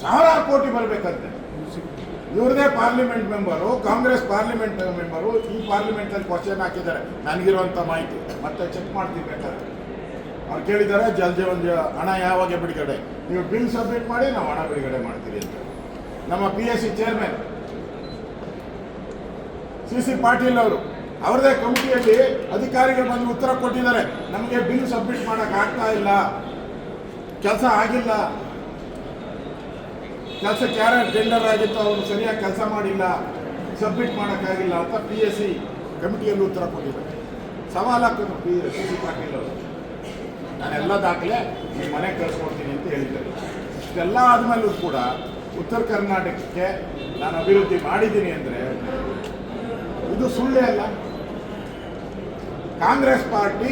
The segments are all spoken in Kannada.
ಸಾವಿರಾರು ಕೋಟಿ ಬರಬೇಕಂತೆ. ಇವ್ರದೇ parliament member, Congress parliament member ಈ ಪಾರ್ಲಿಮೆಂಟಲ್ಲಿ ಕ್ವಶನ್ ಹಾಕಿದ್ದಾರೆ. ನನಗಿರುವಂಥ ಮಾಹಿತಿ ಮತ್ತೆ ಚೆಕ್ ಮಾಡ್ತೀನಿ ಬೇಕಾದ್ರೆ. ಅವ್ರು ಕೇಳಿದ್ದಾರೆ ಜಲ್ ಜೀವನ್ ಹಣ ಯಾವಾಗ ಬಿಡುಗಡೆ, ನೀವು ಬಿಲ್ ಸಬ್ಮಿಟ್ ಮಾಡಿ ನಾವು ಹಣ ಬಿಡುಗಡೆ ಮಾಡ್ತೀರಿ ಅಂತ. ನಮ್ಮ PSC ಚೇರ್ಮನ್ CC ಪಾಟೀಲ್ ಅವರು ಅವರದೇ ಕಮಿಟಿಯಲ್ಲಿ ಅಧಿಕಾರಿಗಳು ಬಂದು ಉತ್ತರ ಕೊಟ್ಟಿದ್ದಾರೆ. ನಮಗೆ ಬಿಲ್ ಸಬ್ಮಿಟ್ ಮಾಡೋಕೆ ಆಗ್ತಾ ಇಲ್ಲ, ಕೆಲಸ ಆಗಿಲ್ಲ, ಕೆಲಸಕ್ಕೆ ಯಾರು ಟೆಂಡರ್ ಆಗಿತ್ತು ಅವರು ಸರಿಯಾಗಿ ಕೆಲಸ ಮಾಡಿಲ್ಲ, ಸಬ್ಮಿಟ್ ಮಾಡೋಕ್ಕಾಗಿಲ್ಲ ಅಂತ PSC ಕಮಿಟಿಯಲ್ಲಿ ಉತ್ತರ ಕೊಟ್ಟಿದ್ದಾರೆ. ಸವಾಲು ಹಾಕಿದ್ರು CC ಪಾಟೀಲ್ ಅವರು. ನಾನೆಲ್ಲ ದಾಖಲೆ ನಿಮ್ಮ ಮನೆಗೆ ಕಳಿಸ್ಕೊಡ್ತೀನಿ ಅಂತ ಹೇಳಿದ್ದಾರೆ. ಇಷ್ಟೆಲ್ಲ ಆದಮೇಲೂ ಕೂಡ ಉತ್ತರ ಕರ್ನಾಟಕಕ್ಕೆ ನಾನು ಅಭಿವೃದ್ಧಿ ಮಾಡಿದ್ದೀನಿ ಅಂದರೆ ಇದು ಸುಳ್ಳೇ ಅಲ್ಲ. ಕಾಂಗ್ರೆಸ್ ಪಾರ್ಟಿ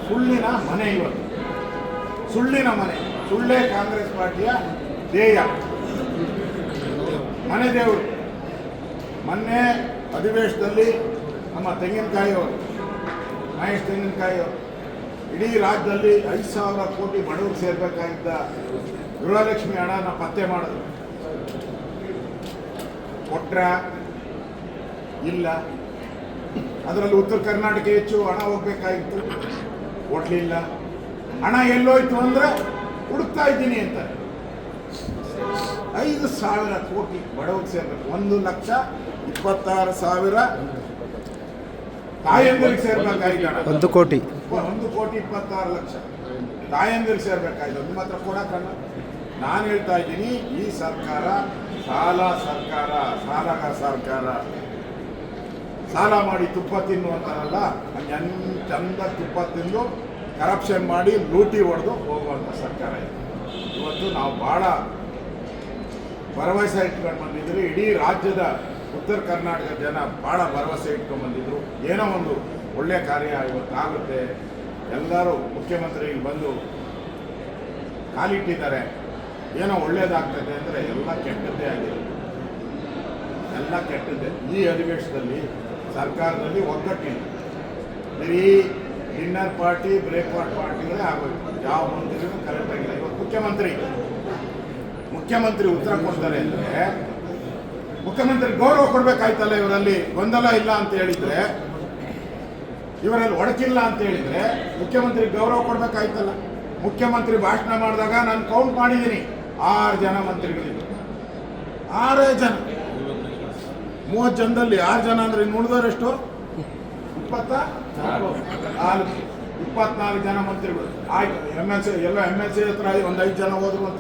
ಸುಳ್ಳಿನ ಮನೆ, ಇವತ್ತು ಸುಳ್ಳಿನ ಮನೆ, ಸುಳ್ಳೇ ಕಾಂಗ್ರೆಸ್ ಪಾರ್ಟಿಯ ಧ್ಯೇಯ, ಮನೆ ದೇವರು. ಮೊನ್ನೆ ಅಧಿವೇಶನದಲ್ಲಿ ನಮ್ಮ ತೆಂಗಿನಕಾಯಿ ಅವರು, ಮಹೇಶ್ ತೆಂಗಿನಕಾಯಿ ಅವರು, ಇಡೀ ರಾಜ್ಯದಲ್ಲಿ 5,000 ಕೋಟಿ ಬಡವರಿಗೆ ಸೇರ್ಬೇಕಾಗಿದ್ದ ಗೃಹಲಕ್ಷ್ಮಿ ಹಣನ ಪತ್ತೆ ಮಾಡಿದ್ರು. ಕೊಟ್ರ ಇಲ್ಲ, ಅದರಲ್ಲಿ ಉತ್ತರ ಕರ್ನಾಟಕ ಹೆಚ್ಚು ಹಣ ಹೋಗ್ಬೇಕಾಗಿತ್ತು, ಕೊಡ್ಲಿಲ್ಲ. ಹಣ ಎಲ್ಲೋಯ್ತು ಅಂದ್ರೆ ಹುಡುಕ್ತಾ ಇದ್ದೀನಿ ಅಂತ. 5,000 ಕೋಟಿ ಬಡವರಿಗೆ ಸೇರ್ಬೇಕು. 1,26,000 ತಾಯಂದಿರಿಗೆ ಸೇರ್ಬೇಕಾಗಿಲ್ಲ. 1 ಕೋಟಿ 1,26,00,000 ತಾಯಂದಿರಿಗೆ ಸೇರ್ಬೇಕಾಗಿಲ್ಲ. ನಿಮ್ಮ ಹತ್ರ ಕೊಡಕ್ಕಲ್ಲ. ನಾನು ಹೇಳ್ತಾ ಇದ್ದೀನಿ, ಈ ಸರ್ಕಾರ ಸಾಲಗಾರ ಸರ್ಕಾರ, ಸಾಲ ಮಾಡಿ ತುಪ್ಪ ತಿನ್ನುವಂತಾರಲ್ಲ, ಹಂಗೆ ಚಂದ ತುಪ್ಪ ತಿಂದು ಕರಪ್ಷನ್ ಮಾಡಿ ಲೂಟಿ ಹೊಡೆದು ಹೋಗುವಂಥ ಸರ್ಕಾರ ಇದೆ. ಇವತ್ತು ನಾವು ಭಾಳ ಭರವಸೆ ಇಟ್ಕೊಂಡು ಬಂದಿದ್ರು. ಇಡೀ ರಾಜ್ಯದ ಉತ್ತರ ಕರ್ನಾಟಕ ಜನ ಭಾಳ ಭರವಸೆ ಇಟ್ಕೊಂಡು ಬಂದಿದ್ರು. ಏನೋ ಒಂದು ಒಳ್ಳೆಯ ಕಾರ್ಯ ಇವತ್ತಾಗುತ್ತೆ. ಎಲ್ಲರೂ ಮುಖ್ಯಮಂತ್ರಿ ಬಂದು ಕಾಲಿಟ್ಟಿದ್ದಾರೆ, ಏನೋ ಒಳ್ಳೇದಾಗ್ತದೆ ಅಂದರೆ ಎಲ್ಲ ಕೆಟ್ಟದ್ದೇ ಆಗಿದೆ, ಎಲ್ಲ ಕೆಟ್ಟದ್ದೇ. ಈ ಅಧಿವೇಶನದಲ್ಲಿ ಸರ್ಕಾರದಲ್ಲಿ ಒಗ್ಗಟ್ಟಿಲ್ಲ, ಬರೀ ಡಿನ್ನರ್ ಪಾರ್ಟಿ ಬ್ರೇಕ್ಫಾಸ್ಟ್ ಪಾರ್ಟಿಗಳೇ ಆಗೋಯ್ತು. ಯಾವ ಮಂತ್ರಿಗೂ ಕರೆಕ್ಟಾಗಿಲ್ಲ. ಇವತ್ತು ಮುಖ್ಯಮಂತ್ರಿ ಉತ್ತರ ಕೊಡ್ತಾರೆ ಅಂದರೆ ಮುಖ್ಯಮಂತ್ರಿ ಗೌರವ ಕೊಡಬೇಕಾಯ್ತಲ್ಲ. ಇವರಲ್ಲಿ ಗೊಂದಲ ಇಲ್ಲ ಅಂತ ಹೇಳಿದರೆ, ಇವರಲ್ಲಿ ಒಡಕಿಲ್ಲ ಅಂತ ಹೇಳಿದರೆ ಮುಖ್ಯಮಂತ್ರಿ ಗೌರವ ಕೊಡಬೇಕಾಯ್ತಲ್ಲ. ಮುಖ್ಯಮಂತ್ರಿ ಭಾಷಣ ಮಾಡಿದಾಗ ನಾನು ಕೌಂಟ್ ಮಾಡಿದ್ದೀನಿ, 6 ಜನ ಮಂತ್ರಿಗಳಿದ್ರು. 6 ಜನ, 30 ಜನದಲ್ಲಿ 6 ಜನ ಅಂದರೆ ಇನ್ನು ಉಳಿದವರೆಷ್ಟು? 24 ಜನ ಮಂತ್ರಿಗಳು. ಆಯ್ತು, MLC ಹತ್ರ ಒಂದು 5 ಜನ ಹೋದ್ರು ಅಂತ